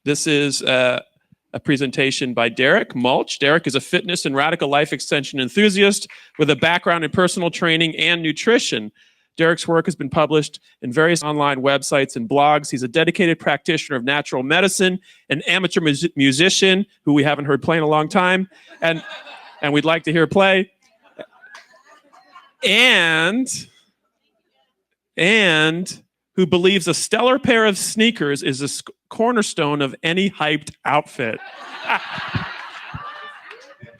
This is a presentation by Derek Mulch. Derek is a fitness and radical life extension enthusiast with a background in personal training and nutrition. Derek's work has been published in various online websites and blogs. He's a dedicated practitioner of natural medicine, an amateur musician who we haven't heard play in a long time, and we'd like to hear play. And who believes a stellar pair of sneakers is a cornerstone of any hyped outfit.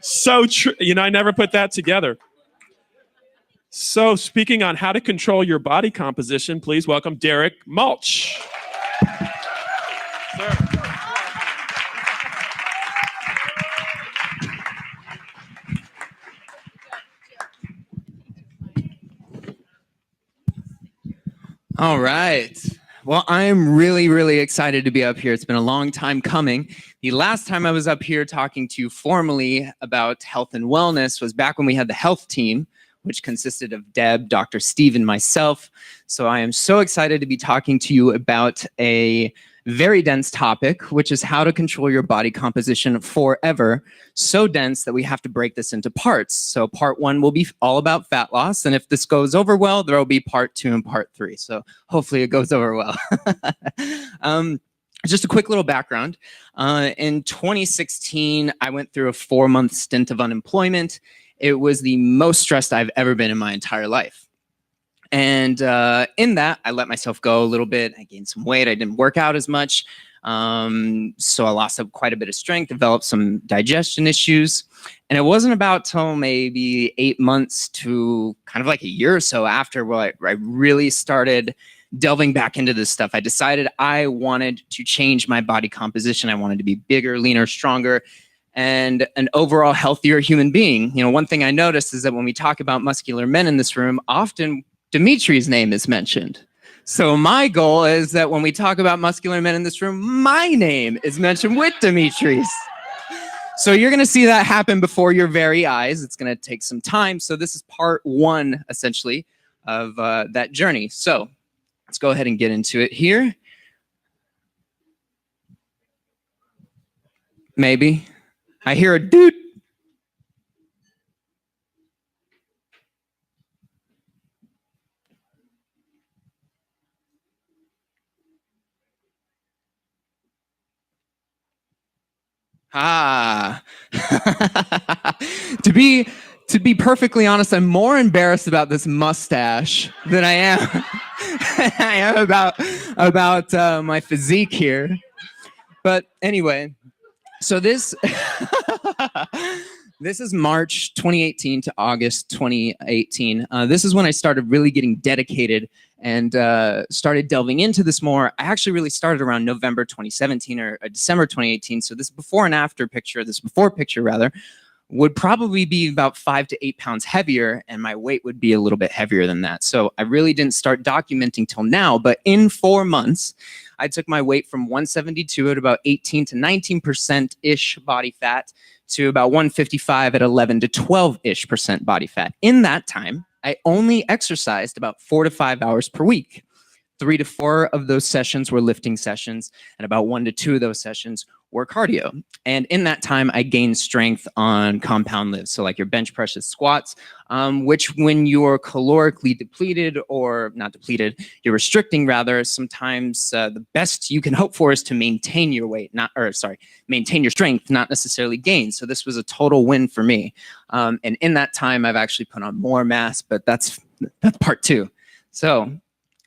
So true. You know, I never put that together. So speaking on how to control your body composition, please welcome Derek Mulch. Sir. All right. Well, I'm really excited to be up here. It's been a long time coming. The last time I was up here talking to you formally about health and wellness was back when we had the health team, which consisted of Deb, Dr. Steve, and myself. So I am so excited to be talking to you about a very dense topic, which is how to control your body composition forever. So dense that we have to break this into parts. So part 1 will be all about fat loss. And if this goes over well, there will be part 2 and part 3. So hopefully it goes over well. Just a quick little background. In 2016, I went through a 4-month stint of unemployment. It was the most stressed I've ever been in my entire life. And in that, I let myself go a little bit. I gained some weight. I didn't work out as much. So I lost quite a bit of strength, developed some digestion issues. And it wasn't about till maybe 8 months to kind of like a year or so after where I really started delving back into this stuff. I decided I wanted to change my body composition. I wanted to be bigger, leaner, stronger, and an overall healthier human being. You know, one thing I noticed is that when we talk about muscular men in this room, often Dimitri's name is mentioned. So my goal is that when we talk about muscular men in this room, my name is mentioned with Dimitri's. So you're going to see that happen before your very eyes. It's going to take some time. So this is part 1, essentially, of that journey. So let's go ahead and get into it here. Maybe. I hear a doot. To be perfectly honest, I'm more embarrassed about this mustache than I am about my physique here. But anyway, so this this is March 2018 to August 2018. This is when I started really getting dedicated and started delving into this more. I actually really started around November 2017 or December 2018. So this before and after picture, this before picture rather, would probably be about 5 to 8 pounds heavier, and my weight would be a little bit heavier than that. So I really didn't start documenting till now, but in 4 months, I took my weight from 172 at about 18 to 19%-ish body fat to about 155 at 11 to 12-ish percent body fat. In that time, I only exercised about 4 to 5 hours per week. 3 to 4 of those sessions were lifting sessions, and about 1 to 2 of those sessions were cardio. And in that time, I gained strength on compound lifts, so like your bench presses, squats, which when you're calorically depleted, or not depleted, you're restricting rather, sometimes the best you can hope for is to maintain your weight, maintain your strength, not necessarily gain. So this was a total win for me. And in that time, I've actually put on more mass, but that's part 2. So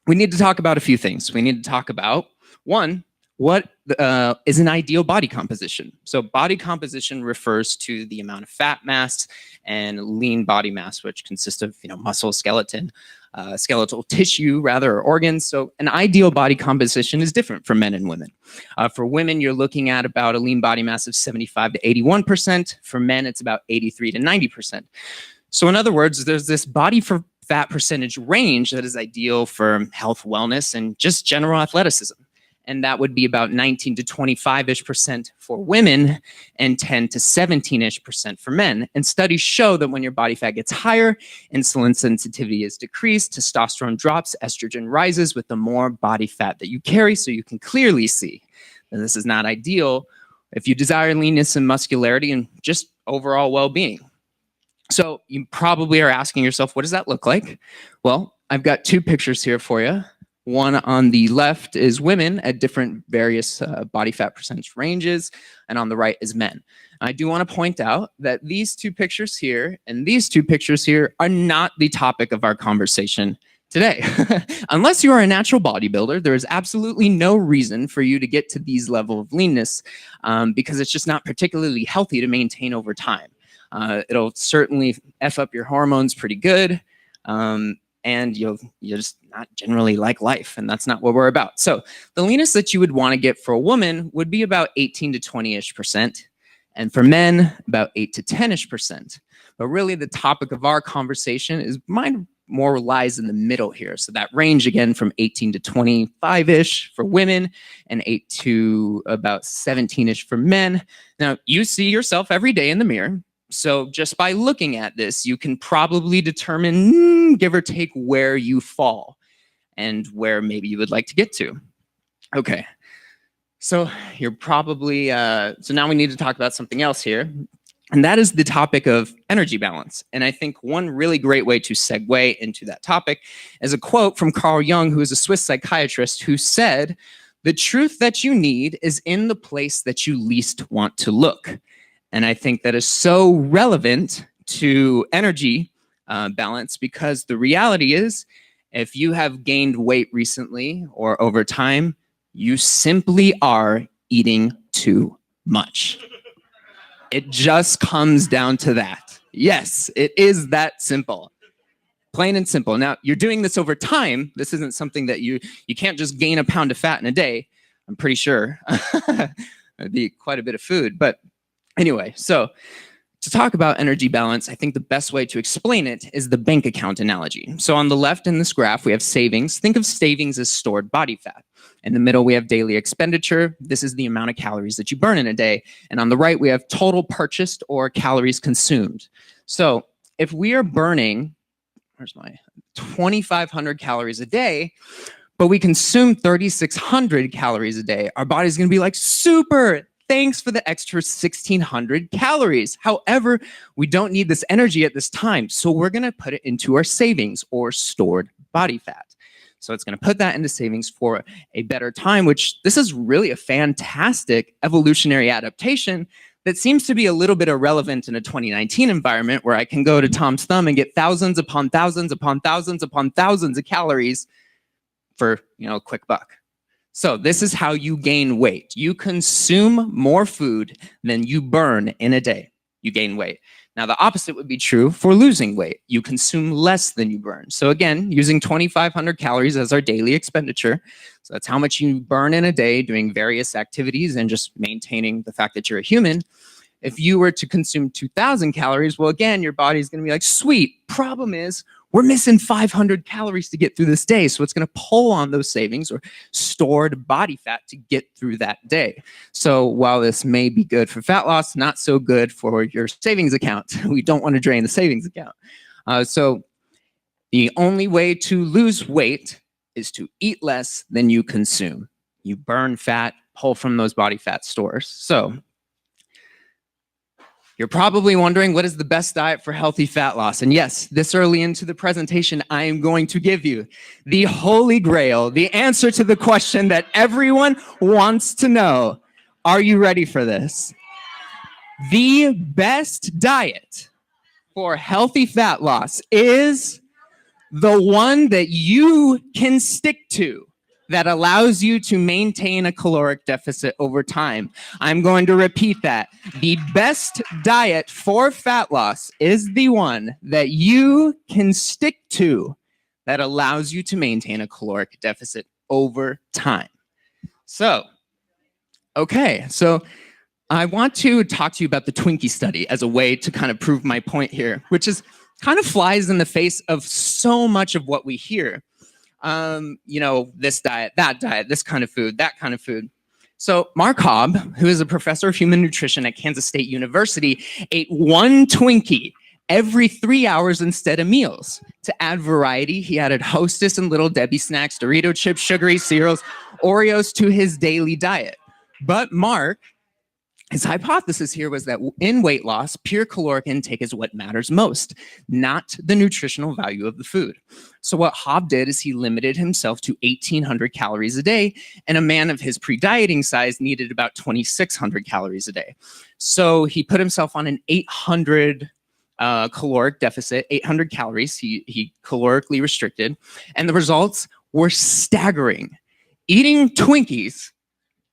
we need to talk about a few things. We need to talk about, 1, what is an ideal body composition? So body composition refers to the amount of fat mass and lean body mass, which consists of muscle, skeleton, skeletal tissue rather, or organs. So an ideal body composition is different for men and women. For women, you're looking at about a lean body mass of 75 to 81%. For men, it's about 83 to 90%. So in other words, there's this body for fat percentage range that is ideal for health, wellness, and just general athleticism. And that would be about 19 to 25-ish% for women and 10 to 17-ish% for men. And studies show that when your body fat gets higher, insulin sensitivity is decreased, testosterone drops, estrogen rises with the more body fat that you carry. So you can clearly see This is not ideal if you desire leanness and muscularity and just overall well-being. So you probably are asking yourself, what does that look like? Well, I've got two pictures here for you. One on the left is women at different various body fat percentage ranges, and on the right is men. I do want to point out that these two pictures here and these two pictures here are not the topic of our conversation today. Unless you are a natural bodybuilder, there is absolutely no reason for you to get to these level of leanness because it's just not particularly healthy to maintain over time. It'll certainly F up your hormones pretty good. And you'll just not generally like life, and that's not what we're about. So the leanness that you would want to get for a woman would be about 18 to 20-ish%, and for men, about 8 to 10-ish%. But really the topic of our conversation is mine more lies in the middle here. So that range again from 18 to 25-ish for women and 8 to about 17-ish for men. Now you see yourself every day in the mirror. So just by looking at this, you can probably determine, give or take, where you fall and where maybe you would like to get to. Okay, so you're probably, so now we need to talk about something else here, and that is the topic of energy balance. And I think one really great way to segue into that topic is a quote from Carl Jung, who is a Swiss psychiatrist, who said, "The truth that you need is in the place that you least want to look." And I think that is so relevant to energy balance, because the reality is, if you have gained weight recently or over time, you simply are eating too much. It just comes down to that. Yes, it is that simple. Plain and simple. Now, you're doing this over time. This isn't something that you can't just gain a pound of fat in a day. I'm pretty sure. It'd be quite a bit of food, but anyway, so to talk about energy balance, I think the best way to explain it is the bank account analogy. So on the left in this graph, we have savings. Think of savings as stored body fat. In the middle, we have daily expenditure. This is the amount of calories that you burn in a day. And on the right, we have total purchased or calories consumed. So if we are burning, 2,500 calories a day, but we consume 3,600 calories a day, our body's gonna be like, super, thanks for the extra 1,600 calories. However, we don't need this energy at this time, so we're gonna put it into our savings or stored body fat. So it's gonna put that into savings for a better time, which this is really a fantastic evolutionary adaptation that seems to be a little bit irrelevant in a 2019 environment where I can go to Tom's Thumb and get thousands upon thousands upon thousands upon thousands of calories for, a quick buck. So this is how you gain weight. You consume more food than you burn in a day. You gain weight. Now the opposite would be true for losing weight. You consume less than you burn. So again, using 2,500 calories as our daily expenditure. So that's how much you burn in a day doing various activities and just maintaining the fact that you're a human. If you were to consume 2,000 calories, well, again, your body's gonna be like, sweet, problem is, we're missing 500 calories to get through this day. So it's gonna pull on those savings or stored body fat to get through that day. So while this may be good for fat loss, not so good for your savings account. We don't wanna drain the savings account. So the only way to lose weight is to eat less than you consume. You burn fat, pull from those body fat stores. So you're probably wondering, what is the best diet for healthy fat loss? And yes, this early into the presentation, I am going to give you the holy grail, the answer to the question that everyone wants to know. Are you ready for this? The best diet for healthy fat loss is the one that you can stick to, that allows you to maintain a caloric deficit over time. I'm going to repeat that. The best diet for fat loss is the one that you can stick to that allows you to maintain a caloric deficit over time. So, okay, so I want to talk to you about the Twinkie study as a way to kind of prove my point here, which is kind of flies in the face of so much of what we hear. This diet, that diet, this kind of food, that kind of food. So Mark Hobb, who is a professor of human nutrition at Kansas State University, ate one Twinkie every 3 hours instead of meals. To add variety, he added Hostess and Little Debbie snacks, Dorito chips, sugary cereals, Oreos to his daily diet. But Mark, his hypothesis here was that in weight loss, pure caloric intake is what matters most, not the nutritional value of the food. So what Hobb did is he limited himself to 1,800 calories a day, and a man of his pre-dieting size needed about 2,600 calories a day. So he put himself on an 800 caloric deficit, 800 calories. He calorically restricted, and the results were staggering. Eating Twinkies,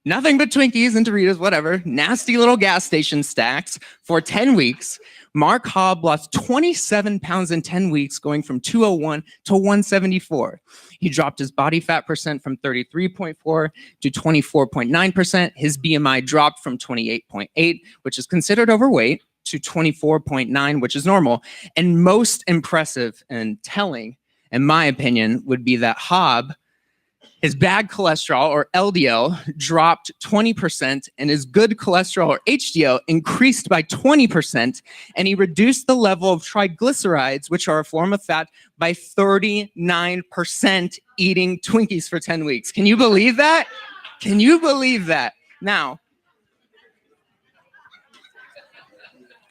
nothing but Twinkies and Doritos, whatever, nasty little gas station stacks for 10 weeks. Mark Hobb lost 27 pounds in 10 weeks, going from 201 to 174. He dropped his body fat percent from 33.4 to 24.9%. His BMI dropped from 28.8, which is considered overweight, to 24.9, which is normal. And most impressive and telling, in my opinion, would be that Hobb, his bad cholesterol, or LDL, dropped 20%, and his good cholesterol, or HDL, increased by 20%, and he reduced the level of triglycerides, which are a form of fat, by 39% eating Twinkies for 10 weeks. Can you believe that? Can you believe that? Now,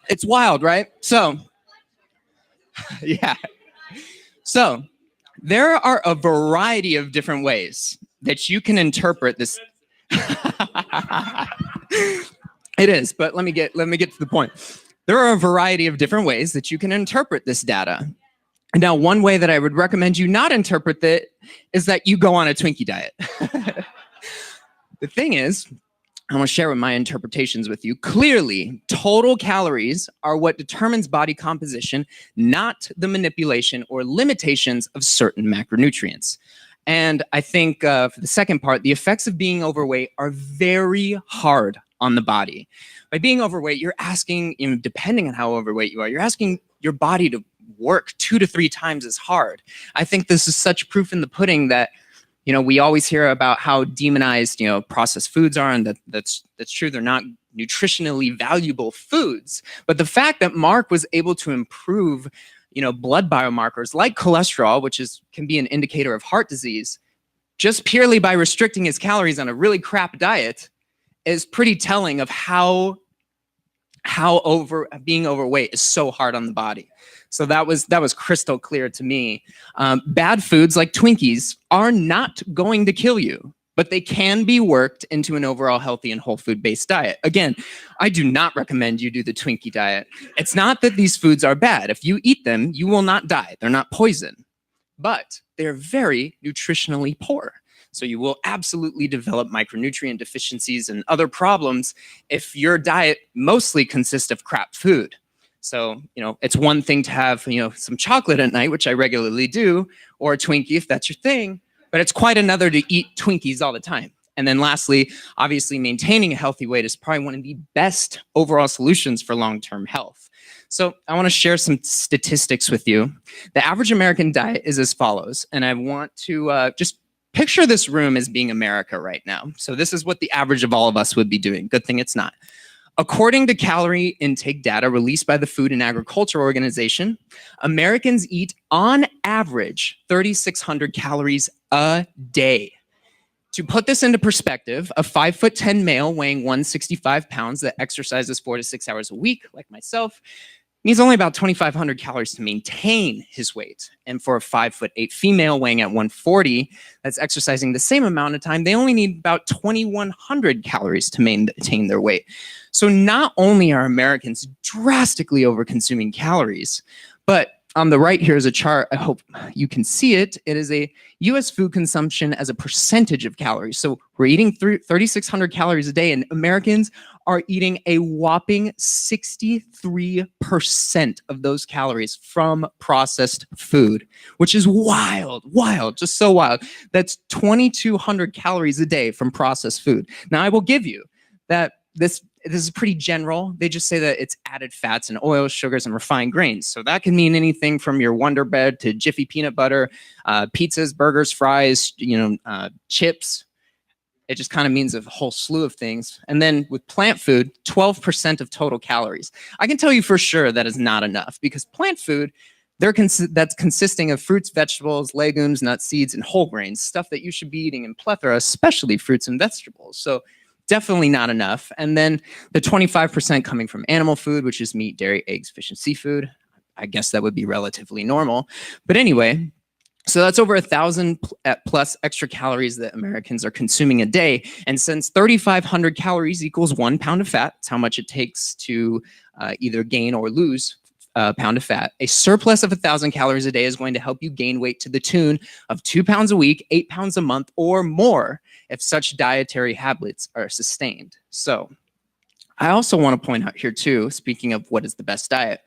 it's wild, right? So, yeah. So, there are a variety of different ways that you can interpret this. It is, but let me get to the point. There are a variety of different ways that you can interpret this data. Now, one way that I would recommend you not interpret it is that you go on a Twinkie diet. The thing is, I want to share my interpretations with you. Clearly, total calories are what determines body composition, not the manipulation or limitations of certain macronutrients. And I think for the second part, the effects of being overweight are very hard on the body. By being overweight, you're asking, depending on how overweight you are, you're asking your body to work 2 to 3 times as hard. I think this is such proof in the pudding that we always hear about how demonized, processed foods are, and that's true. They're not nutritionally valuable foods. But the fact that Mark was able to improve, blood biomarkers like cholesterol, which can be an indicator of heart disease, just purely by restricting his calories on a really crap diet, is pretty telling of how being overweight is so hard on the body. So that was crystal clear to me. Bad foods like Twinkies are not going to kill you, but they can be worked into an overall healthy and whole food-based diet. Again, I do not recommend you do the Twinkie diet. It's not that these foods are bad. If you eat them, you will not die. They're not poison, but they're very nutritionally poor. So you will absolutely develop micronutrient deficiencies and other problems if your diet mostly consists of crap food. So, it's one thing to have, some chocolate at night, which I regularly do, or a Twinkie if that's your thing, but it's quite another to eat Twinkies all the time. And then lastly, obviously maintaining a healthy weight is probably one of the best overall solutions for long-term health. So I want to share some statistics with you. The average American diet is as follows, and I want to just picture this room as being America right now. So this is what the average of all of us would be doing. Good thing it's not. According to calorie intake data released by the Food and Agriculture Organization, Americans eat on average 3,600 calories a day. To put this into perspective, a 5'10" male weighing 165 pounds that exercises 4 to 6 hours a week, like myself, needs only about 2,500 calories to maintain his weight. And for a 5'8" female weighing at 140 that's exercising the same amount of time, they only need about 2,100 calories to maintain their weight. So not only are Americans drastically over-consuming calories, but on the right here is a chart. I hope you can see it. It is a U.S. food consumption as a percentage of calories. So we're eating 3,600 calories a day, and Americans are eating a whopping 63% of those calories from processed food, which is wild, just so wild. That's 2,200 calories a day from processed food. Now, I will give you that this is pretty general. They just say that it's added fats and oils, sugars, and refined grains. So that can mean anything from your Wonder Bread to Jiffy peanut butter, pizzas, burgers, fries, chips. It just kind of means a whole slew of things. And then with plant food, 12% of total calories. I can tell you for sure that is not enough, because plant food, that's consisting of fruits, vegetables, legumes, nuts, seeds, and whole grains, stuff that you should be eating in plethora, especially fruits and vegetables. So definitely not enough. And then the 25% coming from animal food, which is meat, dairy, eggs, fish, and seafood. I guess that would be relatively normal. But anyway, so that's over 1,000 plus extra calories that Americans are consuming a day. And since 3,500 calories equals 1 pound of fat, it's how much it takes to either gain or lose a pound of fat. A surplus of 1,000 calories a day is going to help you gain weight to the tune of 2 pounds a week, 8 pounds a month, or more if such dietary habits are sustained. So I also want to point out here too, speaking of what is the best diet.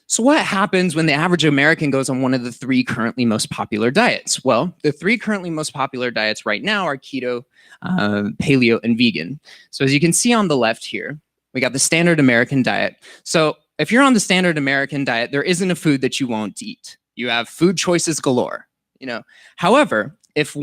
So what happens when the average American goes on one of the 3 currently most popular diets? Well, the 3 currently most popular diets right now are keto, paleo, and vegan. So as you can see on the left here, we got the standard American diet. So if you're on the standard American diet, there isn't a food that you won't eat. You have food choices galore, you know. However, if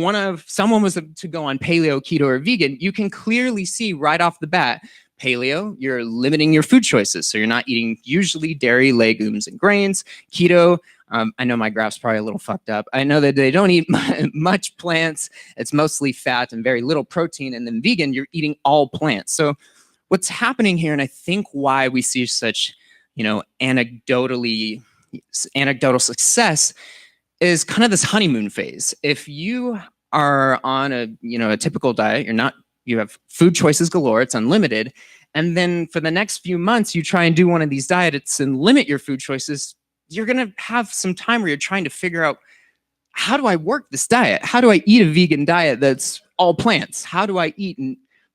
someone was to go on paleo, keto, or vegan, you can clearly see right off the bat, paleo, you're limiting your food choices. So you're not eating usually dairy, legumes, and grains. Keto, I know my graph's probably a little fucked up. I know that they don't eat much plants. It's mostly fat and very little protein. And then vegan, you're eating all plants. So what's happening here, and I think why we see such, you know, anecdotal success is kind of this honeymoon phase. If you are on a typical diet, you have food choices galore, it's unlimited. And then for the next few months, you try and do one of these diets and limit your food choices, you're gonna have some time where you're trying to figure out, how do I work this diet? How do I eat a vegan diet that's all plants? How do I eat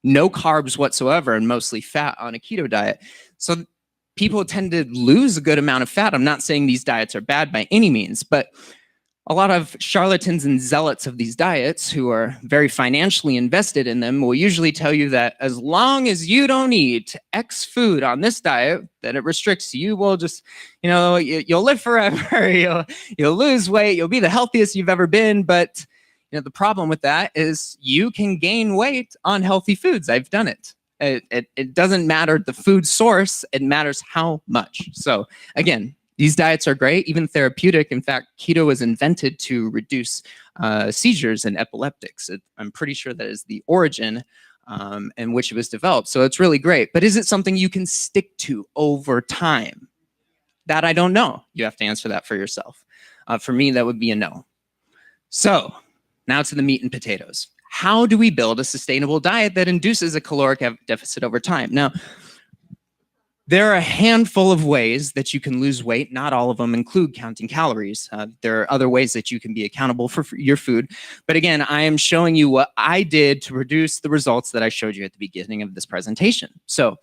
no carbs whatsoever and mostly fat on a keto diet? So people tend to lose a good amount of fat. I'm not saying these diets are bad by any means, but a lot of charlatans and zealots of these diets who are very financially invested in them will usually tell you that as long as you don't eat X food on this diet that it restricts you, will just, you'll live forever, you'll lose weight, you'll be the healthiest you've ever been. But the problem with that is you can gain weight on healthy foods. I've done it. It doesn't matter the food source, it matters how much. So again, these diets are great, even therapeutic. In fact, keto was invented to reduce seizures and epileptics. I'm pretty sure that is the origin in which it was developed. So it's really great. But is it something you can stick to over time? That I don't know. You have to answer that for yourself. For me, that would be a no. So now to the meat and potatoes. How do we build a sustainable diet that induces a caloric deficit over time? Now, there are a handful of ways that you can lose weight. Not all of them include counting calories. There are other ways that you can be accountable for your food. But again, I am showing you what I did to produce the results that I showed you at the beginning of this presentation. So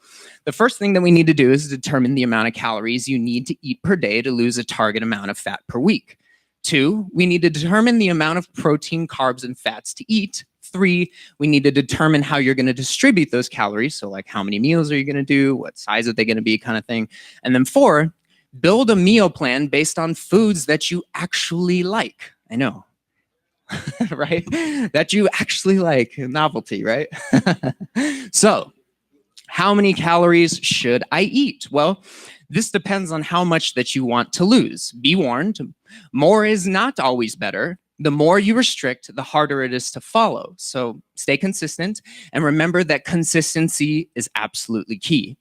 the first thing that we need to do is determine the amount of calories you need to eat per day to lose a target amount of fat per week. 2, we need to determine the amount of protein, carbs, and fats to eat. 3, we need to determine how you're going to distribute those calories. So like how many meals are you going to do? What size are they going to be, kind of thing. And then 4, build a meal plan based on foods that you actually like. I know, right? That you actually like. Novelty, right? So how many calories should I eat? Well, this depends on how much that you want to lose. Be warned, more is not always better. The more you restrict, the harder it is to follow. So stay consistent and remember that consistency is absolutely key.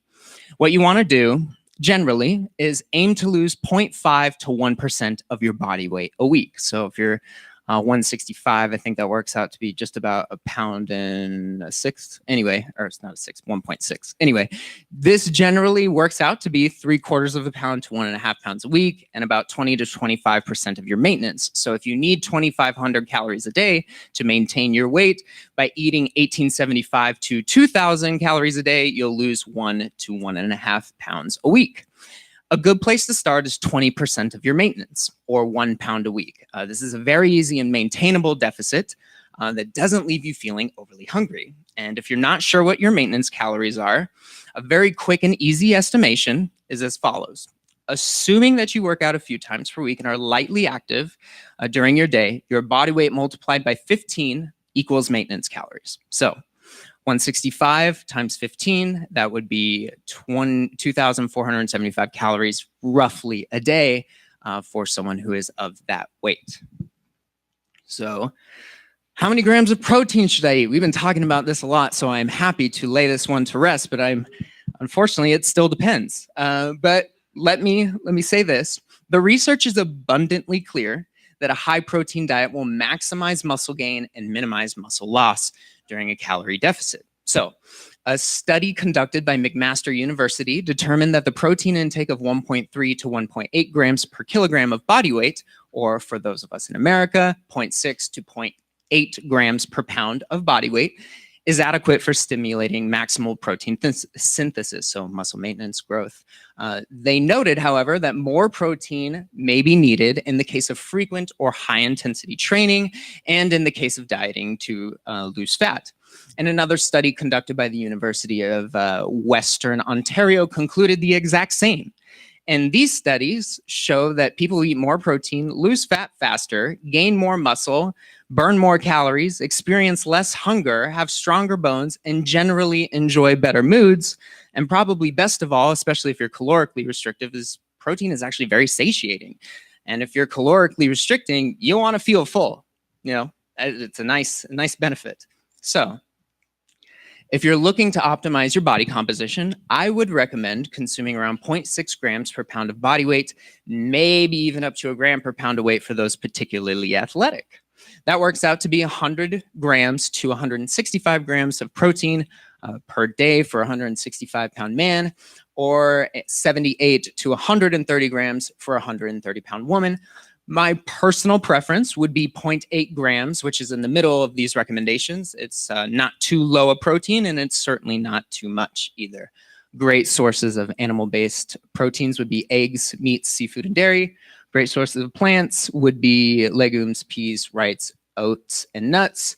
What you want to do generally is aim to lose 0.5 to 1% of your body weight a week. So if you're 165, I think that works out to be just about 1.6 pounds. Anyway, or it's not a 6, 1.6. Anyway, this generally works out to be 3/4 pound to 1.5 pounds a week and about 20 to 25% of your maintenance. So if you need 2,500 calories a day to maintain your weight, by eating 1,875 to 2,000 calories a day, you'll lose 1 to 1.5 pounds a week. A good place to start is 20% of your maintenance, or 1 pound a week. This is a very easy and maintainable deficit that doesn't leave you feeling overly hungry. And if you're not sure what your maintenance calories are, a very quick and easy estimation is as follows. Assuming that you work out a few times per week and are lightly active during your day, your body weight multiplied by 15 equals maintenance calories. So 165 times 15, that would be 2,475 calories roughly a day for someone who is of that weight. So How many grams of protein should I eat? We've been talking about this a lot, so I'm happy to lay this one to rest, but unfortunately, it still depends. But let me say this. The research is abundantly clear that a high protein diet will maximize muscle gain and minimize muscle loss during a calorie deficit. So a study conducted by McMaster University determined that the protein intake of 1.3 to 1.8 grams per kilogram of body weight, or for those of us in America, 0.6 to 0.8 grams per pound of body weight, is adequate for stimulating maximal protein synthesis, so muscle maintenance, growth. They noted, however, that more protein may be needed in the case of frequent or high-intensity training and in the case of dieting to lose fat. And another study conducted by the University of Western Ontario concluded the exact same. And these studies show that people who eat more protein lose fat faster, gain more muscle, burn more calories, experience less hunger, have stronger bones, and generally enjoy better moods. And probably best of all, especially if you're calorically restrictive, is protein is actually very satiating. And if you're calorically restricting, you want to feel full. You know, it's a nice benefit. So if you're looking to optimize your body composition, I would recommend consuming around 0.6 grams per pound of body weight, maybe even up to a gram per pound of weight for those particularly athletic. That works out to be 100 grams to 165 grams of protein per day for a 165-pound man, or 78 to 130 grams for a 130-pound woman. My personal preference would be 0.8 grams, which is in the middle of these recommendations. It's not too low a protein, and it's certainly not too much either. Great sources of animal-based proteins would be eggs, meats, seafood, and dairy. Great sources of plants would be legumes, peas, rice, oats, and nuts.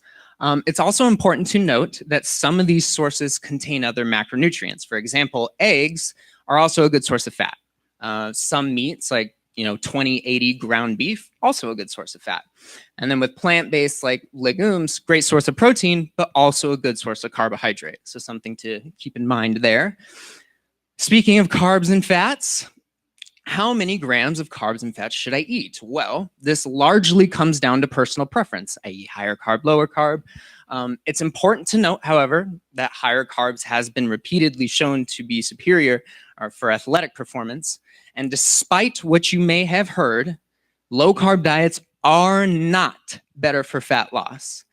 It's also important to note that some of these sources contain other macronutrients. For example, eggs are also a good source of fat. Some meats, like 20/80 ground beef, also a good source of fat. And then with plant-based like legumes, great source of protein, but also a good source of carbohydrate. So something to keep in mind there. Speaking of carbs and fats, how many grams of carbs and fats should I eat? Well, this largely comes down to personal preference, i.e. higher carb, lower carb. It's important to note, however, that higher carbs has been repeatedly shown to be superior for athletic performance. And despite what you may have heard, low-carb diets are not better for fat loss.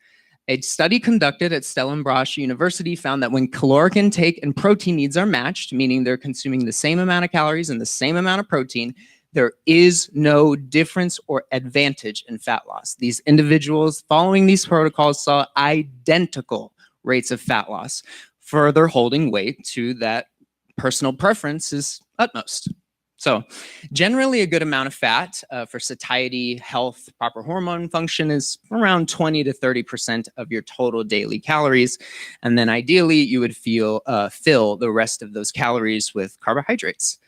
A study conducted at Stellenbosch University found that when caloric intake and protein needs are matched, meaning they're consuming the same amount of calories and the same amount of protein, there is no difference or advantage in fat loss. These individuals following these protocols saw identical rates of fat loss, further holding weight to that personal preference is utmost. So generally a good amount of fat for satiety, health, proper hormone function is around 20 to 30% of your total daily calories. And then ideally you would fill the rest of those calories with carbohydrates.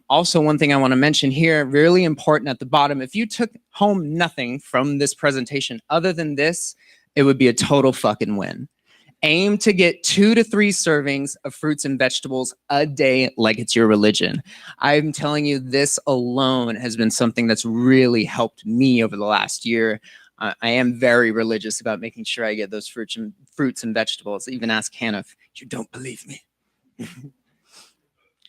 Also, one thing I want to mention here, really important at the bottom, if you took home nothing from this presentation other than this, it would be a total fucking win. Aim to get 2 to 3 servings of fruits and vegetables a day like it's your religion. I'm telling you, this alone has been something that's really helped me over the last year. I am very religious about making sure I get those fruits and vegetables. Even ask Hannah if you don't believe me.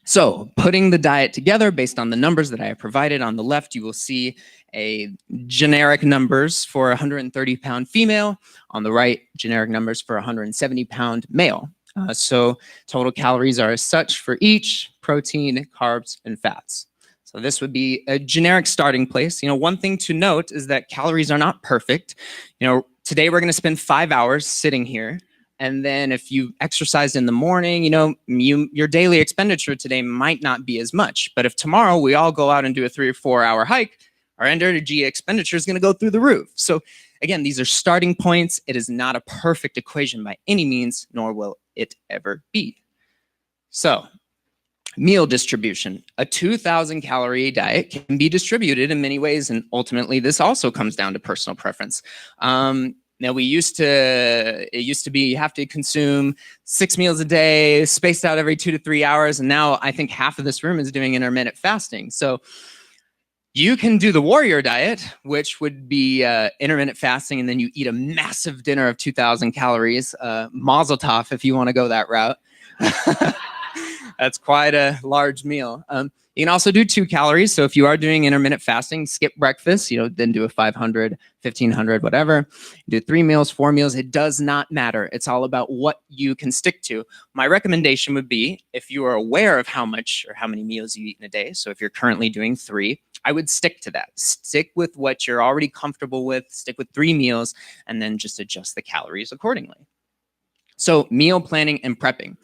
So putting the diet together based on the numbers that I have provided on the left, you will see a generic numbers for a 130-pound female. On the right, generic numbers for a 170-pound male. So total calories are as such for each: protein, carbs, and fats. So this would be a generic starting place. One thing to note is that calories are not perfect. Today we're going to spend 5 hours sitting here. And then if you exercised in the morning, your daily expenditure today might not be as much. But if tomorrow we all go out and do a 3 or 4 hour hike, our energy expenditure is going to go through the roof. So again, these are starting points. It is not a perfect equation by any means, nor will it ever be. So meal distribution. A 2,000 calorie diet can be distributed in many ways. And ultimately, this also comes down to personal preference. Now, it used to be you have to consume 6 meals a day, spaced out every 2 to 3 hours. And now I think half of this room is doing intermittent fasting. So You can do the warrior diet, which would be intermittent fasting, and then you eat a massive dinner of 2,000 calories. Mazel tov if you want to go that route. That's quite a large meal. You can also do 2 calories. So if you are doing intermittent fasting, skip breakfast, then do a 500, 1,500, whatever. Do 3 meals, 4 meals. It does not matter. It's all about what you can stick to. My recommendation would be, if you are aware of how much or how many meals you eat in a day, so if you're currently doing 3, I would stick to that. Stick with what you're already comfortable with. Stick with 3 meals, and then just adjust the calories accordingly. So meal planning and prepping.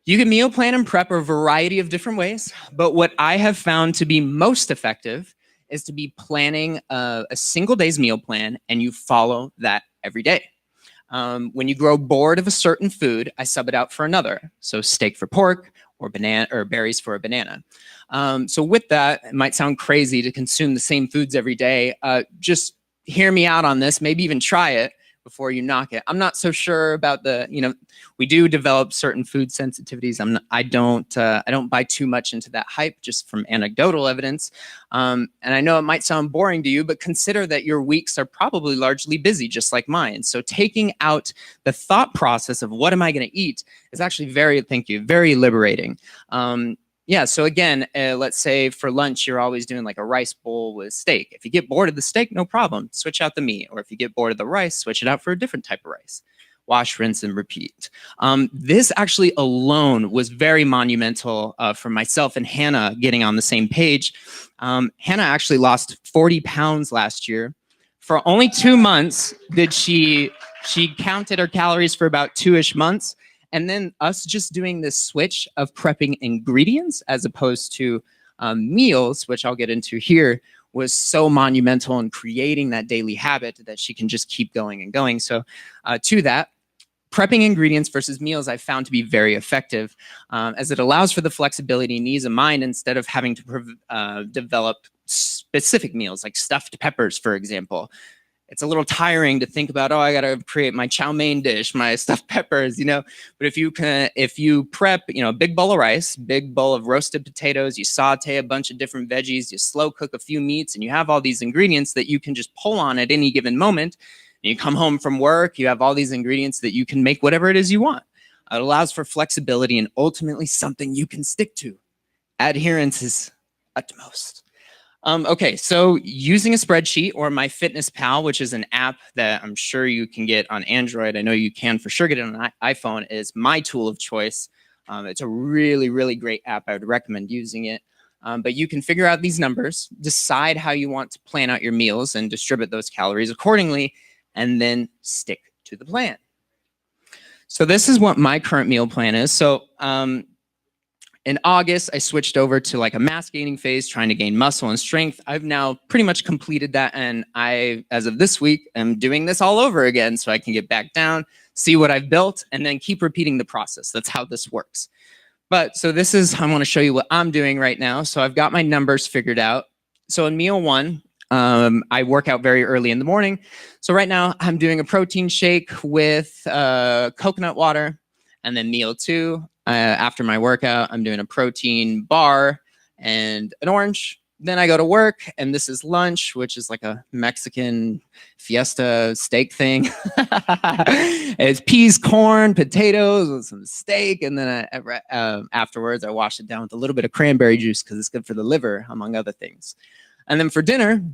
You can meal plan and prep a variety of different ways, but what I have found to be most effective is to be planning a single day's meal plan, and you follow that every day. When you grow bored of a certain food, I sub it out for another. So steak for pork, or banana, or berries for a banana. So with that, it might sound crazy to consume the same foods every day. Just hear me out on this. Maybe even try it before you knock it. I'm not so sure about we do develop certain food sensitivities. I don't buy too much into that hype, just from anecdotal evidence. And I know it might sound boring to you, but consider that your weeks are probably largely busy, just like mine. So taking out the thought process of what am I going to eat is actually very liberating. Yeah, so again, let's say for lunch, you're always doing like a rice bowl with steak. If you get bored of the steak, no problem. Switch out the meat. Or if you get bored of the rice, switch it out for a different type of rice. Wash, rinse, and repeat. This actually alone was very monumental for myself and Hannah getting on the same page. Hannah actually lost 40 pounds last year. For only 2 months did she counted her calories for about 2-ish months. And then us just doing this switch of prepping ingredients as opposed to meals, which I'll get into here, was so monumental in creating that daily habit that she can just keep going and going. So to that, prepping ingredients versus meals I found to be very effective, as it allows for the flexibility and ease of mind instead of having to develop specific meals like stuffed peppers, for example. It's a little tiring to think about, I got to create my chow mein dish, my stuffed peppers, But if you prep, a big bowl of rice, big bowl of roasted potatoes, you saute a bunch of different veggies, you slow cook a few meats, and you have all these ingredients that you can just pull on at any given moment. And you come home from work, you have all these ingredients that you can make whatever it is you want. It allows for flexibility and ultimately something you can stick to. Adherence is utmost. Okay, so using a spreadsheet or MyFitnessPal, which is an app that I'm sure you can get on Android, I know you can for sure get it on an iPhone, is my tool of choice. It's a really, really great app. I would recommend using it. But you can figure out these numbers, decide how you want to plan out your meals and distribute those calories accordingly, and then stick to the plan. So this is what my current meal plan is. So in August, I switched over to like a mass gaining phase, trying to gain muscle and strength. I've now pretty much completed that. And I, as of this week, am doing this all over again so I can get back down, see what I've built, and then keep repeating the process. That's how this works. But so this is, I want to show you what I'm doing right now. So I've got my numbers figured out. So in meal 1, I work out very early in the morning. So right now I'm doing a protein shake with coconut water. And then meal 2, after my workout, I'm doing a protein bar and an orange. Then I go to work, and this is lunch, which is like a Mexican fiesta steak thing. It's peas, corn, potatoes, with some steak, and then afterwards I wash it down with a little bit of cranberry juice because it's good for the liver, among other things. And then for dinner,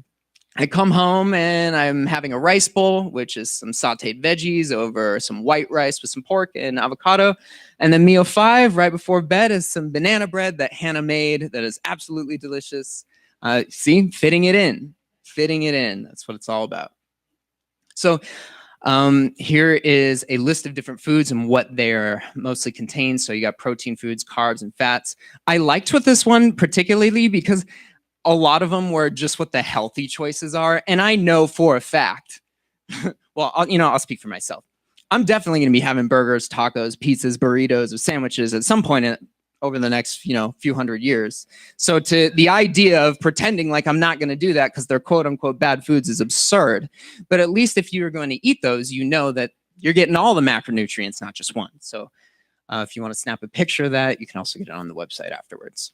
I come home and I'm having a rice bowl, which is some sauteed veggies over some white rice with some pork and avocado. And then meal 5, right before bed, is some banana bread that Hannah made that is absolutely delicious. See, fitting it in. That's what it's all about. So here is a list of different foods and what they're mostly contain. So you got protein foods, carbs, and fats. I liked with this one particularly because a lot of them were just what the healthy choices are. And I know for a fact, well, I'll speak for myself. I'm definitely going to be having burgers, tacos, pizzas, burritos, or sandwiches at some point over the next, few hundred years. So the idea of pretending like I'm not going to do that because they're quote unquote bad foods is absurd. But at least if you're going to eat those, you know that you're getting all the macronutrients, not just one. So if you want to snap a picture of that, you can also get it on the website afterwards.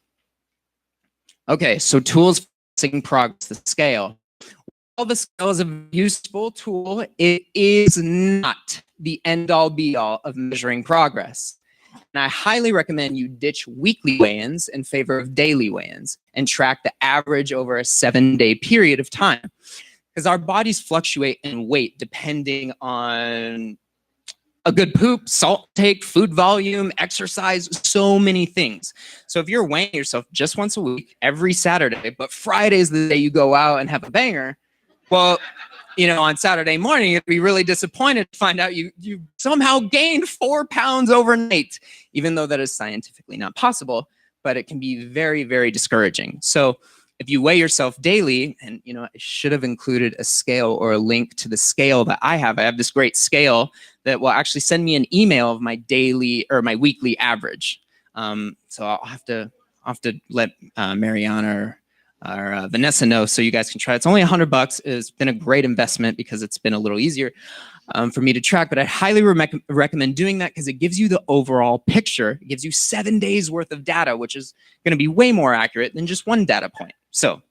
Okay, so tools assessing progress, the scale. While the scale is a useful tool, it is not the end-all be-all of measuring progress. And I highly recommend you ditch weekly weigh-ins in favor of daily weigh-ins and track the average over a 7-day period of time. Because our bodies fluctuate in weight depending on a good poop, salt take, food volume, exercise, so many things. So if you're weighing yourself just once a week, every Saturday, but Friday is the day you go out and have a banger, well, you know, on Saturday morning, you'd be really disappointed to find out you somehow gained 4 pounds overnight, even though that is scientifically not possible, but it can be very, very discouraging. So if you weigh yourself daily, and you know, I should have included a scale or a link to the scale that I have. I have this great scale that will actually send me an email of my daily or my weekly average. So I'll have to let Mariana or Vanessa know so you guys can try it. It's only $100. It's been a great investment because it's been a little easier for me to track, but I highly recommend doing that because it gives you the overall picture. It gives you 7 days worth of data, which is going to be way more accurate than just one data point. So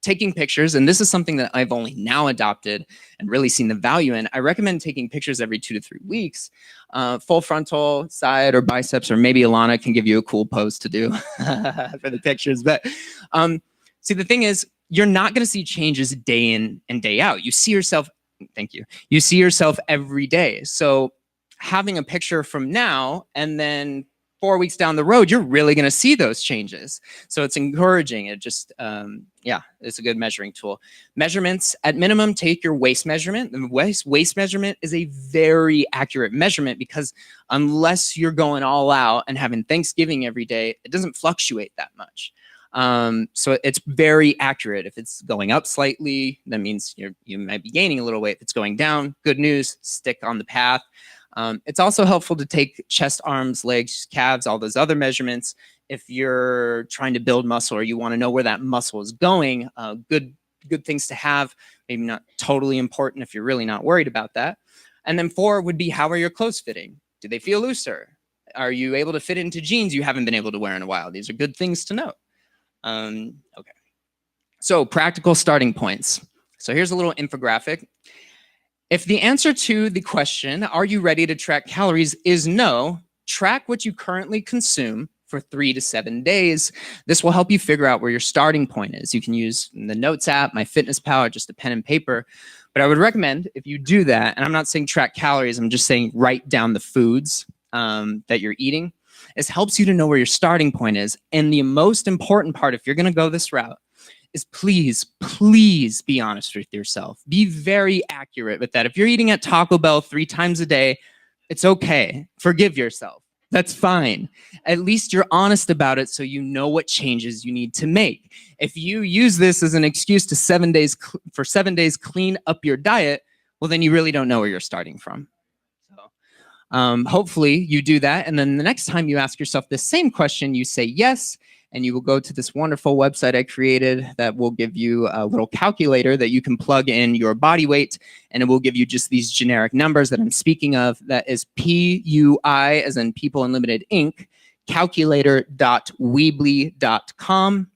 taking pictures, and this is something that I've only now adopted and really seen the value in. I recommend taking pictures every 2 to 3 weeks, full frontal, side, or biceps, or maybe Alana can give you a cool pose to do for the pictures. But see, the thing is, you're not going to see changes day in and day out. You see yourself, thank you. You see yourself every day. So having a picture from now and then 4 weeks down the road, you're really going to see those changes. So it's encouraging. It just, yeah, it's a good measuring tool. Measurements, at minimum, take your waist measurement. The waist measurement is a very accurate measurement because unless you're going all out and having Thanksgiving every day, it doesn't fluctuate that much. So it's very accurate. If it's going up slightly, that means you might be gaining a little weight. If it's going down, good news, stick on the path. It's also helpful to take chest, arms, legs, calves, all those other measurements. If you're trying to build muscle or you want to know where that muscle is going, good things to have, maybe not totally important if you're really not worried about that. And then 4 would be, how are your clothes fitting? Do they feel looser? Are you able to fit into jeans you haven't been able to wear in a while? These are good things to know. Okay. So practical starting points. So here's a little infographic. If the answer to the question, are you ready to track calories, is no, track what you currently consume for 3 to 7 days. This will help you figure out where your starting point is. You can use the Notes app, MyFitnessPal, just a pen and paper. But I would recommend if you do that, and I'm not saying track calories, I'm just saying write down the foods that you're eating. This helps you to know where your starting point is. And the most important part, if you're going to go this route, is please, please be honest with yourself. Be very accurate with that. If you're eating at Taco Bell 3 times a day, it's okay. Forgive yourself. That's fine. At least you're honest about it so you know what changes you need to make. If you use this as an excuse to 7 days for 7 days clean up your diet, well, then you really don't know where you're starting from. Hopefully you do that. And then the next time you ask yourself the same question, you say yes, and you will go to this wonderful website I created that will give you a little calculator that you can plug in your body weight, and it will give you just these generic numbers that I'm speaking of. That is PUI, as in People Unlimited Inc., calculator.weebly.com.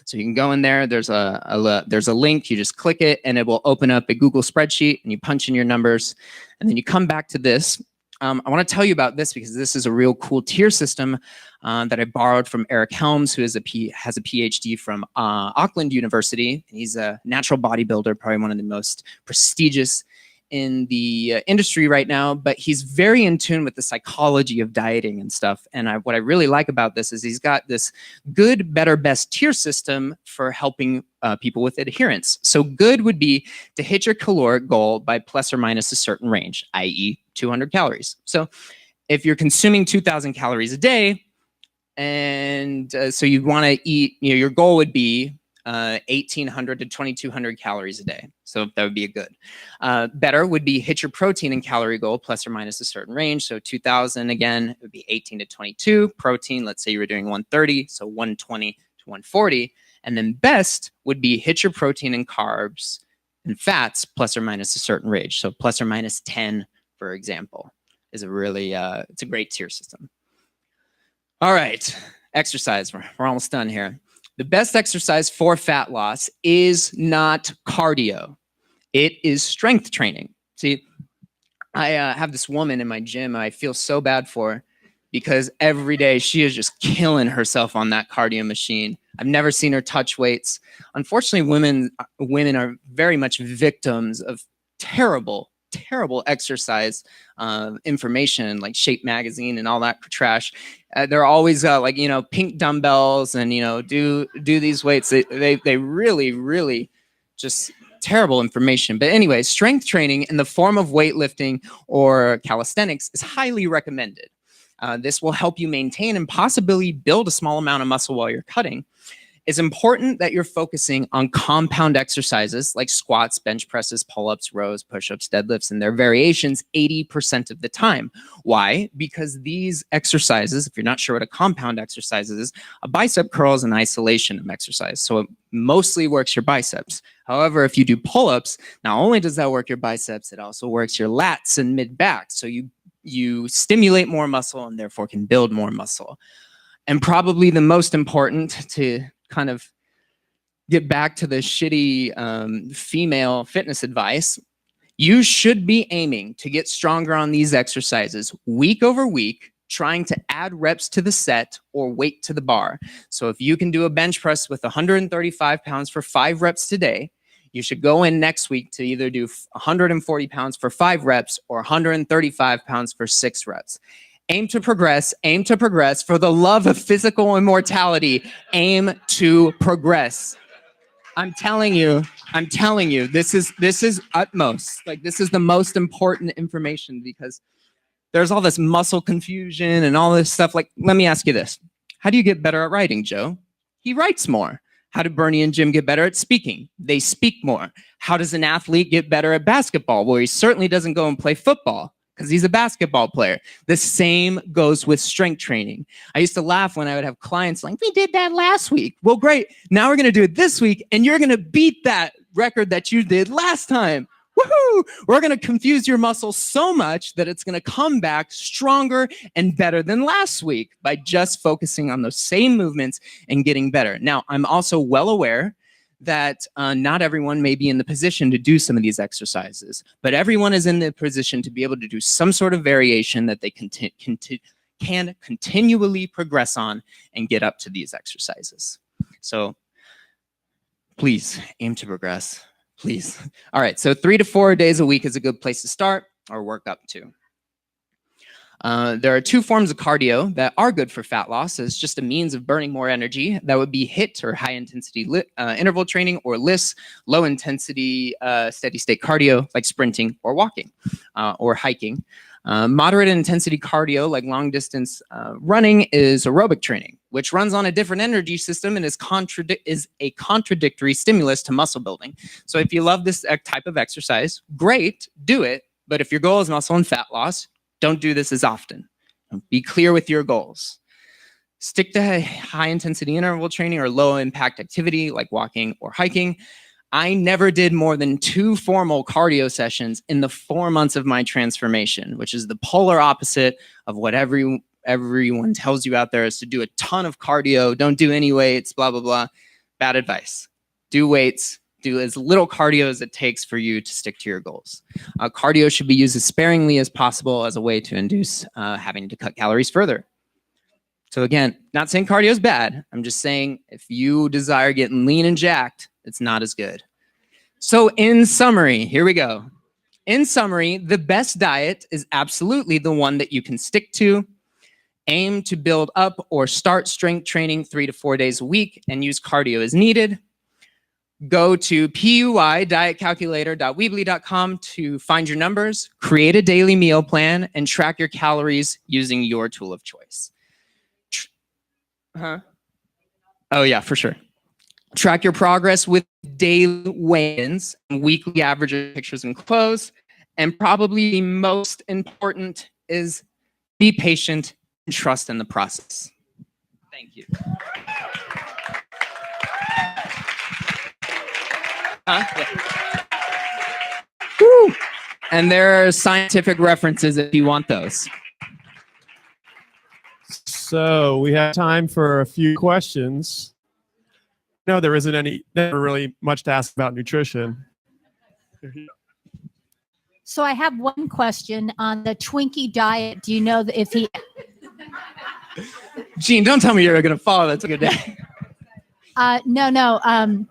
So you can go in there, there's a link, you just click it, and it will open up a Google spreadsheet, and you punch in your numbers, and then you come back to this. I want to tell you about this because this is a real cool tier system that I borrowed from Eric Helms, who has a PhD from Auckland University. He's a natural bodybuilder, probably one of the most prestigious in the industry right now, but he's very in tune with the psychology of dieting and stuff. And what I really like about this is he's got this good, better, best tier system for helping people with adherence. So good would be to hit your caloric goal by plus or minus a certain range, i.e. 200 calories. So if you're consuming 2,000 calories a day, and so you want to eat, your goal would be 1,800 to 2,200 calories a day. So that would be a good. Better would be hit your protein and calorie goal plus or minus a certain range. So 2,000 again, it would be 18 to 22. Protein, let's say you were doing 130, so 120 to 140. And then best would be hit your protein and carbs and fats plus or minus a certain range. So plus or minus 10, for example, is a really, it's a great tier system. All right, exercise, we're almost done here. The best exercise for fat loss is not cardio. It is strength training. See, I have this woman in my gym I feel so bad for because every day she is just killing herself on that cardio machine. I've never seen her touch weights. Unfortunately, women are very much victims of terrible exercise information like Shape Magazine and all that trash. They're always like, pink dumbbells and, do these weights. They really just terrible information. But anyway, strength training in the form of weightlifting or calisthenics is highly recommended. This will help you maintain and possibly build a small amount of muscle while you're cutting. It's important that you're focusing on compound exercises like squats, bench presses, pull-ups, rows, push-ups, deadlifts, and their variations 80% of the time. Why? Because these exercises, if you're not sure what a compound exercise is, a bicep curl is an isolation of exercise. So it mostly works your biceps. However, if you do pull-ups, not only does that work your biceps, it also works your lats and mid-back. So you stimulate more muscle and therefore can build more muscle. And probably the most important, to kind of get back to the shitty female fitness advice, you should be aiming to get stronger on these exercises week over week, trying to add reps to the set or weight to the bar. So if you can do a bench press with 135 pounds for 5 reps today, you should go in next week to either do 140 pounds for 5 reps or 135 pounds for 6 reps. Aim to progress, for the love of physical immortality, aim to progress. I'm telling you, this is utmost. Like, this is the most important information because there's all this muscle confusion and all this stuff. Like, let me ask you this. How do you get better at writing, Joe? He writes more. How do Bernie and Jim get better at speaking? They speak more. How does an athlete get better at basketball? Well, he certainly doesn't go and play football, because he's a basketball player. The same goes with strength training. I used to laugh when I would have clients like, we did that last week. Well, great. Now we're going to do it this week, and you're going to beat that record that you did last time. Woohoo! We're going to confuse your muscles so much that it's going to come back stronger and better than last week by just focusing on those same movements and getting better. Now, I'm also well aware that not everyone may be in the position to do some of these exercises, but everyone is in the position to be able to do some sort of variation that they can continually progress on and get up to these exercises. So please aim to progress, please. All right, so 3 to 4 days a week is a good place to start or work up to. There are 2 forms of cardio that are good for fat loss as just a means of burning more energy. That would be HIIT, or high intensity interval training, or LISS, low intensity steady state cardio like sprinting or walking or hiking. Moderate intensity cardio like long distance running is aerobic training, which runs on a different energy system and is a contradictory stimulus to muscle building. So if you love this type of exercise, great, do it. But if your goal is muscle and fat loss, don't do this as often. Be clear with your goals. Stick to high intensity interval training or low impact activity like walking or hiking. I never did more than 2 formal cardio sessions in the 4 months of my transformation, which is the polar opposite of what everyone tells you out there, is to do a ton of cardio, don't do any weights, blah, blah, blah. Bad advice. Do weights. Do as little cardio as it takes for you to stick to your goals. Cardio should be used as sparingly as possible as a way to induce having to cut calories further. So again, not saying cardio is bad. I'm just saying if you desire getting lean and jacked, it's not as good. So in summary, here we go. In summary, the best diet is absolutely the one that you can stick to. Aim to build up or start strength training 3 to 4 days a week and use cardio as needed. Go to PUI.dietcalculator.weebly.com to find your numbers, create a daily meal plan, and track your calories using your tool of choice. Oh yeah, for sure. Track your progress with daily weigh-ins and weekly average pictures and clothes. And probably the most important is be patient and trust in the process. Thank you. Yeah. Woo. And there are scientific references if you want those. So we have time for a few questions. No, there isn't never really much to ask about nutrition. So I have one question on the Twinkie diet. Do you know that if he? Gene, don't tell me you're going to follow that to your day. No.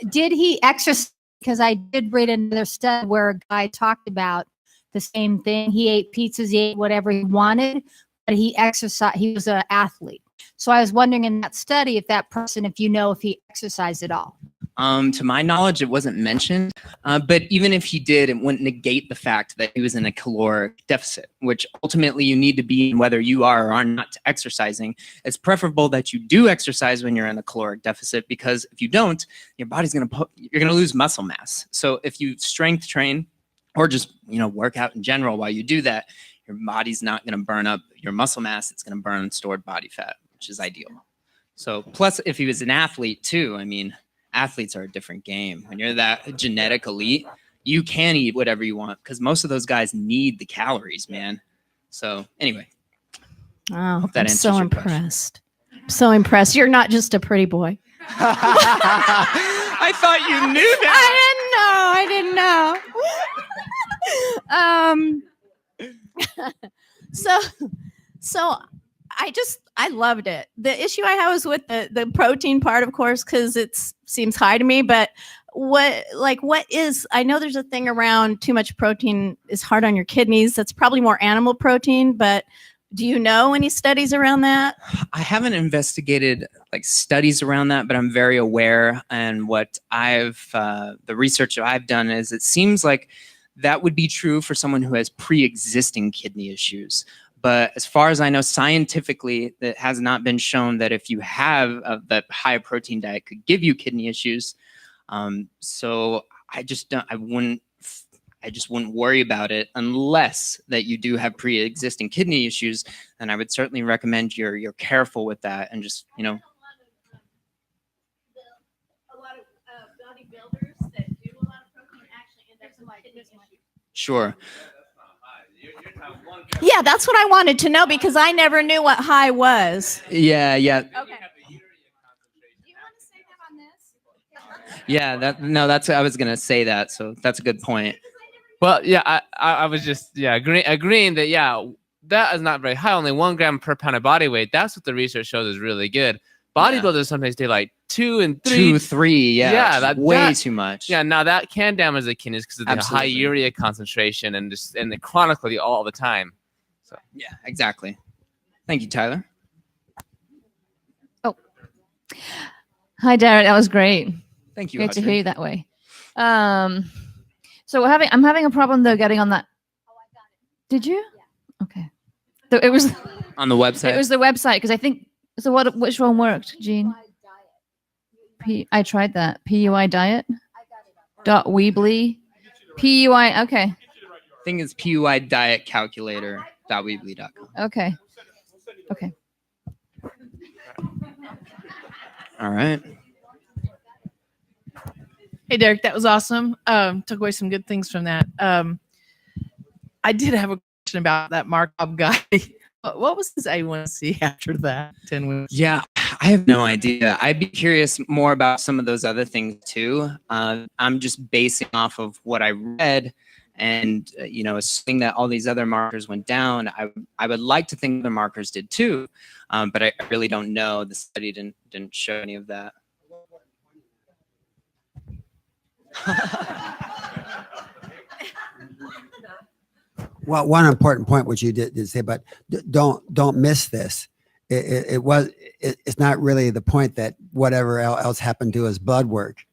Did he exercise? Because I did read another study where a guy talked about the same thing. He ate pizzas, he ate whatever he wanted, but he exercised. He was an athlete. So I was wondering in that study if that person, if he exercised at all. To my knowledge, it wasn't mentioned. But even if he did, it wouldn't negate the fact that he was in a caloric deficit, which ultimately you need to be in whether you are or are not exercising. It's preferable that you do exercise when you're in a caloric deficit, because if you don't, your body's you're going to lose muscle mass. So if you strength train or just, work out in general while you do that, your body's not going to burn up your muscle mass. It's going to burn stored body fat, which is ideal. So plus, if he was an athlete too, athletes are a different game. When you're that genetic elite, you can eat whatever you want because most of those guys need the calories, man. So anyway. Oh, I'm so impressed. So impressed. You're not just a pretty boy. I thought you knew that. I didn't know. So I loved it. The issue I have is with the protein part, of course, because it seems high to me. But what is? I know there's a thing around too much protein is hard on your kidneys. That's probably more animal protein. But do you know any studies around that? I haven't investigated studies around that, but I'm very aware. And what the research I've done is it seems like that would be true for someone who has pre-existing kidney issues. But as far as I know, scientifically, it has not been shown that if you have that high protein diet could give you kidney issues. So I just wouldn't worry about it unless that you do have pre-existing kidney issues. And I would certainly recommend you're careful with that and just, A lot of bodybuilders that do a lot of protein actually end up with kidney issues. Sure. Yeah, that's what I wanted to know because I never knew what high was. Yeah. Okay. Do you want to say that on this? Yeah, I was going to say that. So that's a good point. Well, yeah, I was just agreeing that that is not very high, only 1 gram per pound of body weight. That's what the research shows is really good. Bodybuilders sometimes do 2 and 3. 2, 3, yeah. That's way too much. Yeah, now that can damage the kidneys because of the high urea concentration and chronically all the time. So yeah, exactly. Thank you, Tyler. Oh, hi, Derek. That was great. Thank you. Great to hear you that way. So I'm having a problem though getting on that. Oh, I got it. Did you? Yeah. Okay. So it was on the website. It was the website because I think so. Which one worked, Gene? I tried that. PUI diet. .weebly. PUI. Okay. I think it's PUI diet calculator. .weebly.com. Okay. All right. Hey, Derek, that was awesome. Took away some good things from that. I did have a question about that Markov guy. What was his A1C after that 10 weeks? Yeah, I have no idea. I'd be curious more about some of those other things too. I'm just basing off of what I read and, assuming that all these other markers went down. I would like to think the markers did too, but I really don't know. The study didn't show any of that. Well, one important point which you did say, but don't miss this. It's not really the point that whatever else happened to his blood work.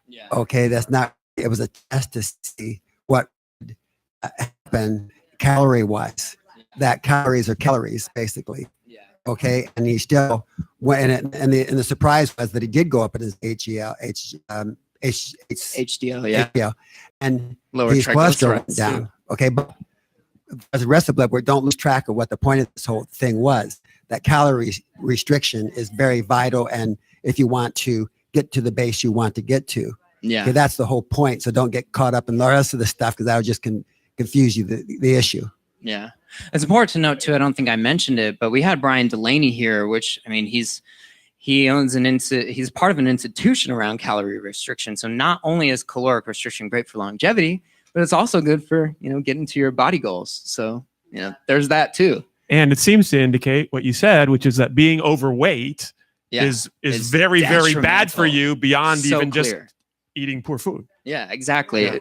Yeah. Okay, that's not. It was a test to see what happened calorie wise. That calories are calories basically. Yeah. Okay, and he still went, and the surprise was that he did go up in his HDL, yeah, and lower his cholesterol went triglycerides down. too. Okay, but as the rest of the blood work, don't lose track of what the point of this whole thing was. That calorie restriction is very vital, and if you want to get to the base you want to get to, Yeah. okay, that's the whole point. So don't get caught up in the rest of the stuff because that would just confuse you the issue. Yeah. It's important to note too, I don't think I mentioned it, but we had Brian Delaney here, which, I mean, he owns he's part of an institution around calorie restriction. So not only is caloric restriction great for longevity, but it's also good for, getting to your body goals. So, there's that too. And it seems to indicate what you said, which is that being overweight is very, very bad for you beyond So even just clear. eating poor food. Yeah, exactly. Yeah.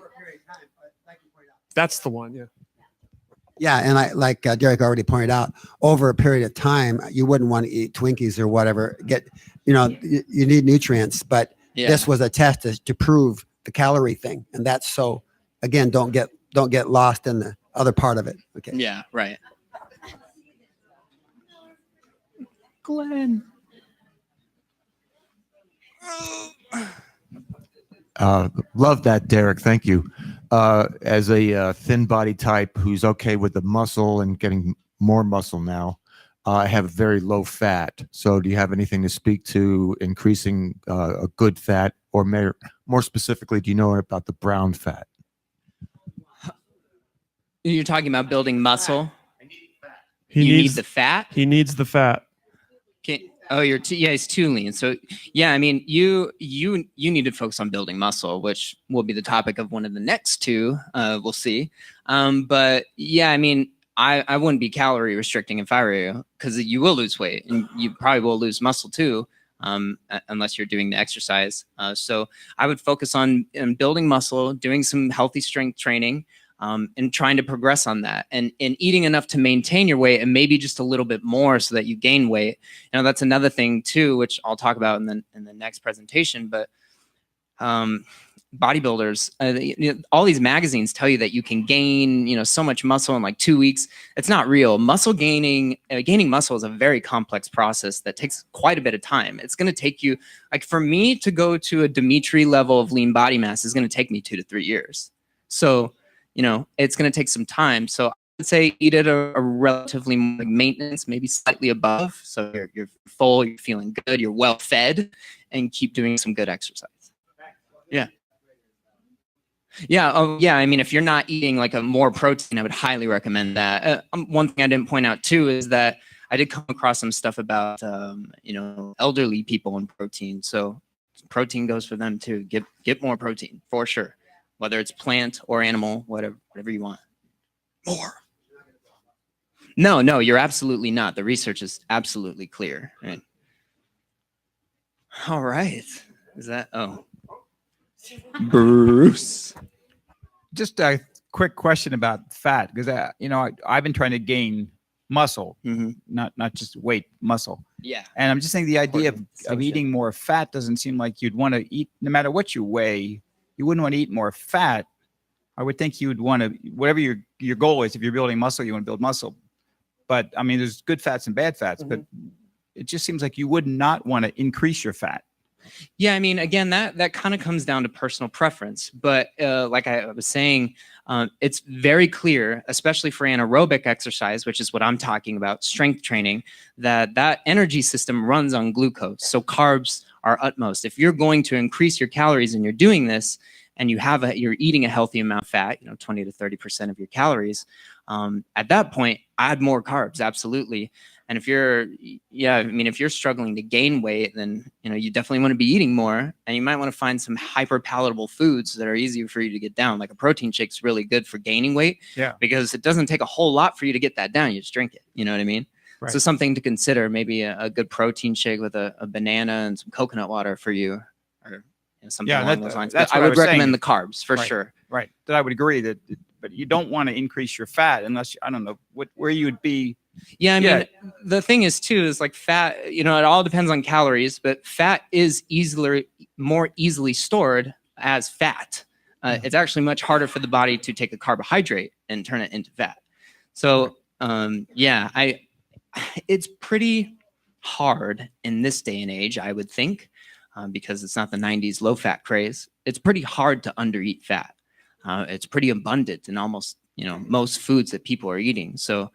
That's the one. Yeah. Yeah, and I like Derek already pointed out, over a period of time, you wouldn't want to eat Twinkies or whatever. You need nutrients, but Yeah. this was a test to prove the calorie thing, and that's so. Again, don't get lost in the other part of it. Okay. Yeah, right. Glenn. Love that, Derek. Thank you. As a thin body type who's okay with the muscle and getting more muscle now, I have very low fat. So do you have anything to speak to increasing a good fat, or more specifically, do you know about the brown fat? You're talking about building muscle. He You needs need the fat. He needs the fat. He's too lean. So yeah, I mean, you need to focus on building muscle, which will be the topic of one of the next two. We'll see. But yeah, I mean, I wouldn't be calorie restricting if I were you, because you will lose weight and you probably will lose muscle too, unless you're doing the exercise. So I would focus on building muscle, doing some healthy strength training, and trying to progress on that, and eating enough to maintain your weight and maybe just a little bit more so that you gain weight. That's another thing too, which I'll talk about in the next presentation. But bodybuilders, all these magazines tell you that you can gain, so much muscle in like 2 weeks. It's not real. Muscle gaining muscle is a very complex process that takes quite a bit of time. It's going to take you, like for me to go to a Dimitri level of lean body mass is going to take me 2 to 3 years. So, it's going to take some time. So I would say eat at a relatively maintenance, maybe slightly above. So you're full, you're feeling good, you're well fed, and keep doing some good exercise. Yeah. Yeah. Oh, yeah. I mean, if you're not eating like a more protein, I would highly recommend that. One thing I didn't point out too is that I did come across some stuff about, elderly people and protein. So protein goes for them too. Get more protein for sure, whether it's plant or animal, whatever you want. More. No, you're absolutely not. The research is absolutely clear. Right. All right. Is that? Oh. Bruce. Just a quick question about fat, because I've been trying to gain muscle, not just weight, muscle. Yeah. And I'm just saying the idea of eating more fat doesn't seem like you'd want to eat, no matter what you weigh, you wouldn't want to eat more fat. I would think you would want to, whatever your goal is, if you're building muscle, you want to build muscle. But I mean, there's good fats and bad fats, but it just seems like you would not want to increase your fat. Yeah, I mean, again, that kind of comes down to personal preference. But like I was saying, it's very clear, especially for anaerobic exercise, which is what I'm talking about, strength training, that energy system runs on glucose. So carbs are utmost. If you're going to increase your calories and you're doing this, and you're eating a healthy amount of fat, 20 to 30% of your calories, at that point, add more carbs, absolutely. And if you're struggling to gain weight, then, you definitely want to be eating more, and you might want to find some hyper palatable foods that are easier for you to get down. Like a protein shake's really good for gaining weight, because it doesn't take a whole lot for you to get that down. You just drink it. You know what I mean? Right. So something to consider, maybe a good protein shake with a banana and some coconut water for you, or something along those lines. That's I would recommend the carbs for sure. Right. That I would agree that, but you don't want to increase your fat unless I don't know where you would be. Yeah, I mean, the thing is too, is like fat, it all depends on calories, but fat is more easily stored as fat. It's actually much harder for the body to take a carbohydrate and turn it into fat. So, it's pretty hard in this day and age, I would think, because it's not the 90s low fat craze. It's pretty hard to undereat fat. It's pretty abundant in almost, most foods that people are eating. So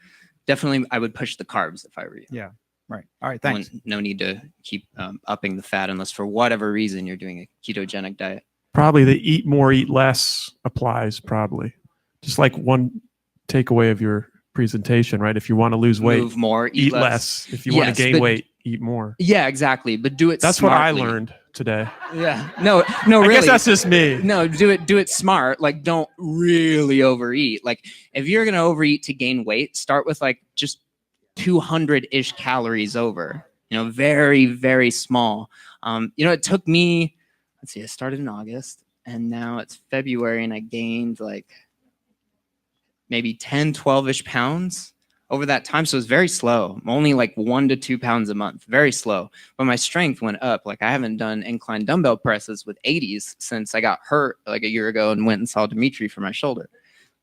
definitely I would push the carbs if I were you. Yeah. Right. All right. Thanks. No need to keep upping the fat unless for whatever reason you're doing a ketogenic diet. Probably the eat more, eat less applies, probably. Just like one takeaway of your presentation, right? If you want to lose weight, move more, eat less. If you want to gain weight, eat more. Yeah, exactly. But do it. That's what I smartly. learned today. Yeah. No, I really. guess that's just me. No, do it smart. Like, don't really overeat. Like, if you're gonna overeat to gain weight, start with like just 200-ish calories over. Very, very small. It took me. Let's see. I started in August, and now it's February, and I gained like maybe 10, 12-ish pounds over that time. So it's very slow. Only like 1 to 2 pounds a month. Very slow. But my strength went up. Like, I haven't done incline dumbbell presses with 80s since I got hurt like a year ago and went and saw Dimitri for my shoulder.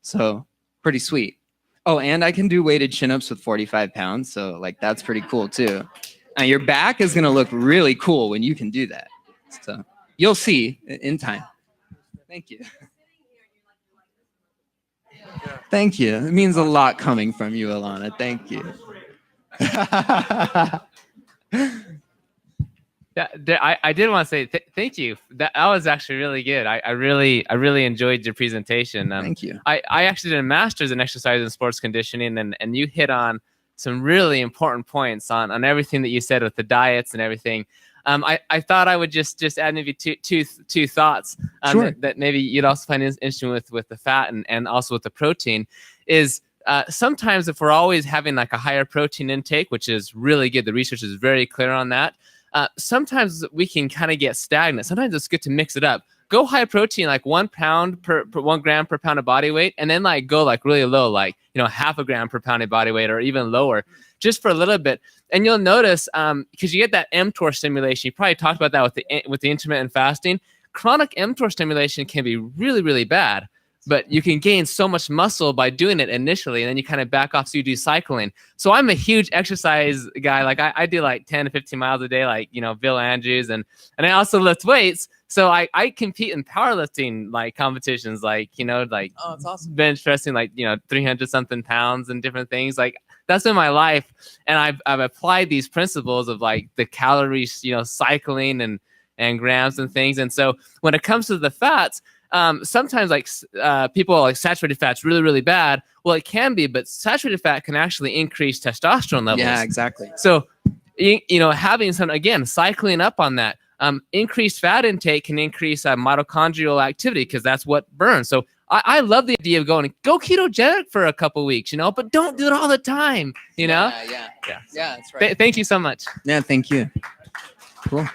So pretty sweet. Oh, and I can do weighted chin-ups with 45 pounds. So like, that's pretty cool too. And your back is going to look really cool when you can do that. So you'll see in time. Thank you. Thank you. It means a lot coming from you, Alana. Thank you. I did want to say thank you. That was actually really good. I really enjoyed your presentation. Thank you. I actually did a master's in exercise and sports conditioning, and you hit on some really important points on everything that you said with the diets and everything. I thought I would just add maybe two thoughts Sure. that maybe you'd also find interesting with the fat and also with the protein is sometimes if we're always having like a higher protein intake, which is really good, the research is very clear on that. Sometimes we can kind of get stagnant. Sometimes it's good to mix it up. Go high protein, like 1 pound per 1 gram per pound of body weight, and then like go like really low, like half a gram per pound of body weight or even lower, just for a little bit. And you'll notice because you get that mTOR stimulation. You probably talked about that with the intermittent fasting. Chronic mTOR stimulation can be really, really bad, but you can gain so much muscle by doing it initially, and then you kind of back off. So you do cycling. So I'm a huge exercise guy. Like I do like 10 to 15 miles a day, like Bill Andrews, and I also lift weights. So I compete in powerlifting like competitions, like like Oh, it's awesome. bench pressing, like 300 something pounds and different things. Like that's been my life, and I've applied these principles of like the calories, cycling and grams and things. And so when it comes to the fats, sometimes like people like saturated fat's really, really bad. Well, it can be, but saturated fat can actually increase testosterone levels. Yeah, exactly. So having some, again, cycling up on that. Increased fat intake can increase mitochondrial activity because that's what burns. So I love the idea of go ketogenic for a couple weeks, but don't do it all the time, Yeah, Yeah. that's right. Thank you so much. Yeah, thank you. Cool.